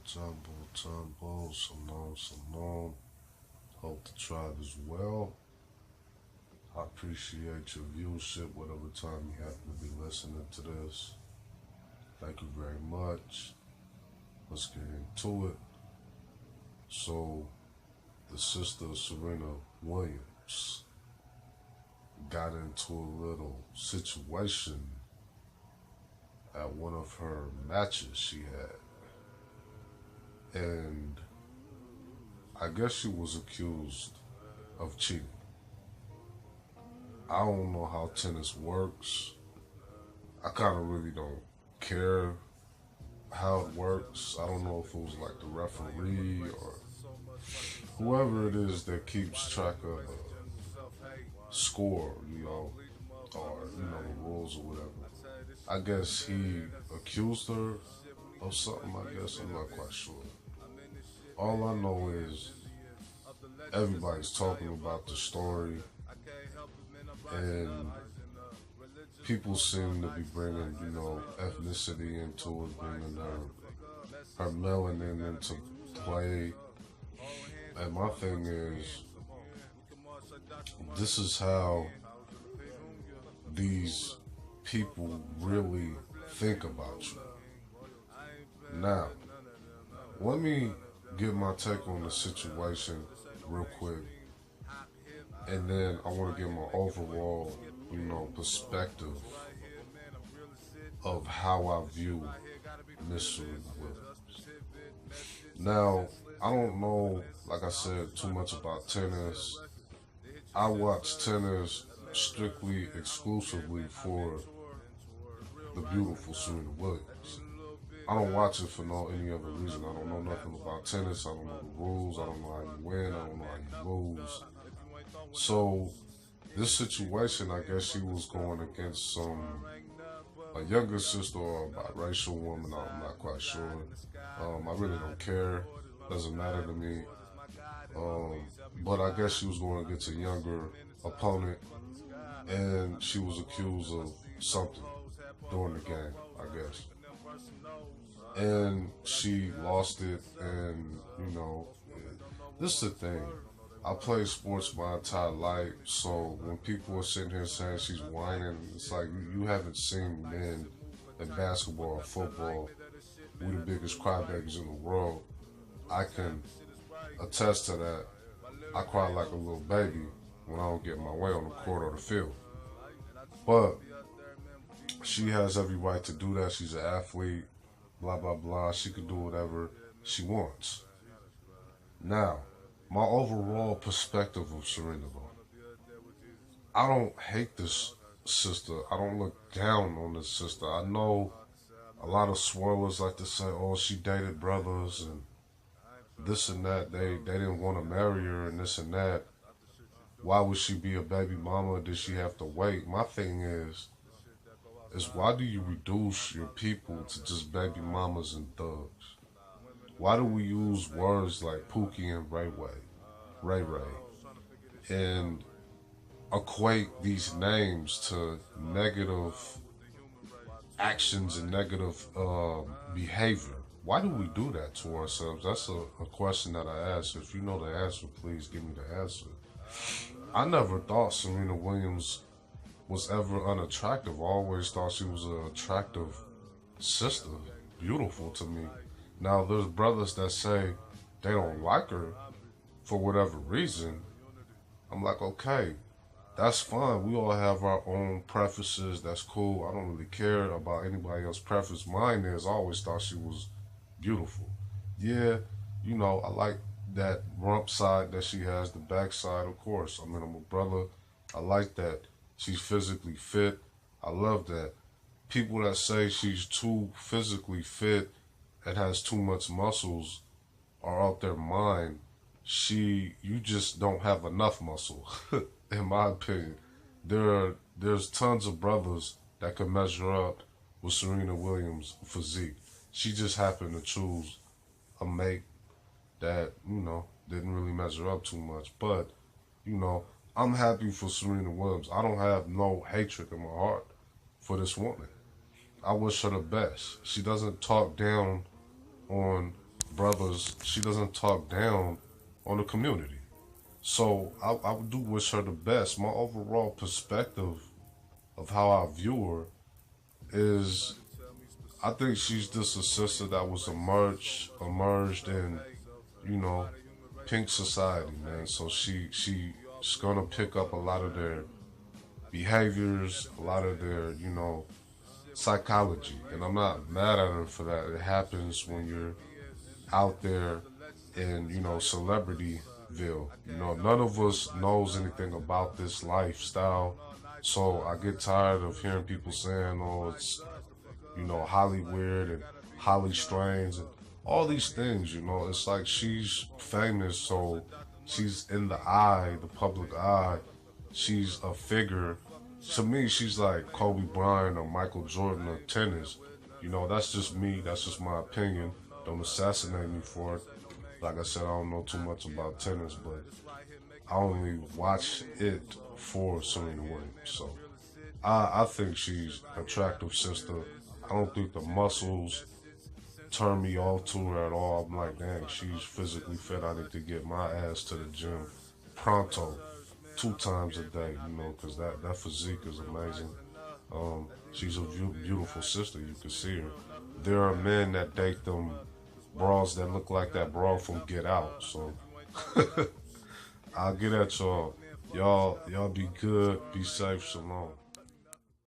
Tumble, Simone. Hope the tribe is well. I appreciate your viewership, whatever time you happen to be listening to this. Thank you very much. Let's get into it. So, the sister Serena Williams got into a little situation at one of her matches she had. And I guess she was accused of cheating. I don't know how tennis works. I kind of really don't care how it works. I don't know if it was like the referee or whoever it is that keeps track of the score, or the rules or whatever. I guess he accused her of something, I guess. I'm not quite sure. All I know is everybody's talking about the story, and people seem to be bringing, ethnicity into it, bringing her melanin into play. And my thing is, this is how these people really think about you. Now, let me give my take on the situation real quick, and then I want to give my overall, perspective of how I view Miss Serena Williams. Now, I don't know, like I said, too much about tennis. I watch tennis strictly, exclusively for the beautiful Serena Williams. I don't watch it for any other reason. I don't know nothing about tennis. I don't know the rules. I don't know how you win. I don't know how you lose. So this situation, I guess she was going against a younger sister or a biracial woman. I'm not quite sure. I really don't care. Doesn't matter to me. But I guess she was going against a younger opponent, and she was accused of something during the game, I guess. And she lost it, and this is the thing. I played sports my entire life, so when people are sitting here saying she's whining, it's like you haven't seen men in basketball or football. We the biggest crybabies in the world. I can attest to that. I cry like a little baby when I don't get my way on the court or the field. But she has every right to do that. She's an athlete, blah, blah, blah. She can do whatever she wants. Now, my overall perspective of Serena, I don't hate this sister. I don't look down on this sister. I know a lot of swirlers like to say, oh, she dated brothers and this and that. They didn't want to marry her and this and that. Why would she be a baby mama? Did she have to wait? My thing is why do you reduce your people to just baby mamas and thugs? Why do we use words like Pookie and Ray Ray, and equate these names to negative actions and negative behavior? Why do we do that to ourselves? That's a question that I ask. If you know the answer, please give me the answer. I never thought Serena Williams was ever unattractive. I always thought she was an attractive sister, beautiful to me. Now, there's brothers that say they don't like her for whatever reason. I'm like, okay, that's fine. We all have our own preferences. That's cool. I don't really care about anybody else's preference. Mine is, I always thought she was beautiful. Yeah, I like that rump side that she has, the back side, of course. I mean, I'm a brother. I like that. She's physically fit. I love that. People that say she's too physically fit and has too much muscles are out their mind. You just don't have enough muscle, in my opinion. There's tons of brothers that could measure up with Serena Williams' physique. She just happened to choose a mate that, didn't really measure up too much. But, I'm happy for Serena Williams. I don't have no hatred in my heart for this woman. I wish her the best. She doesn't talk down on brothers, she doesn't talk down on the community. So I do wish her the best. My overall perspective of how I view her is I think she's just a sister that was emerged in, you know, pink society, man. So she's gonna pick up a lot of their behaviors, a lot of their, psychology. And I'm not mad at her for that. It happens when you're out there in, Celebrityville. None of us knows anything about this lifestyle. So I get tired of hearing people saying, oh, it's, Hollywood and Holly Strange and all these things, It's like she's famous, so she's in the public eye. She's a figure. To me, she's like Kobe Bryant or Michael Jordan of tennis. That's just me. That's just my opinion. Don't assassinate me for it. Like I said, I don't know too much about tennis, but I only watch it for Serena Williams. So I think she's an attractive sister. I don't think the muscles turn me off to her at all. I'm like, dang, she's physically fit. I need to get my ass to the gym pronto 2 times a day, because that physique is amazing. She's a beautiful sister. You can see her. There are men that date them bras that look like that bra from Get Out. So I'll get at y'all. Y'all be good. Be safe. Shalom.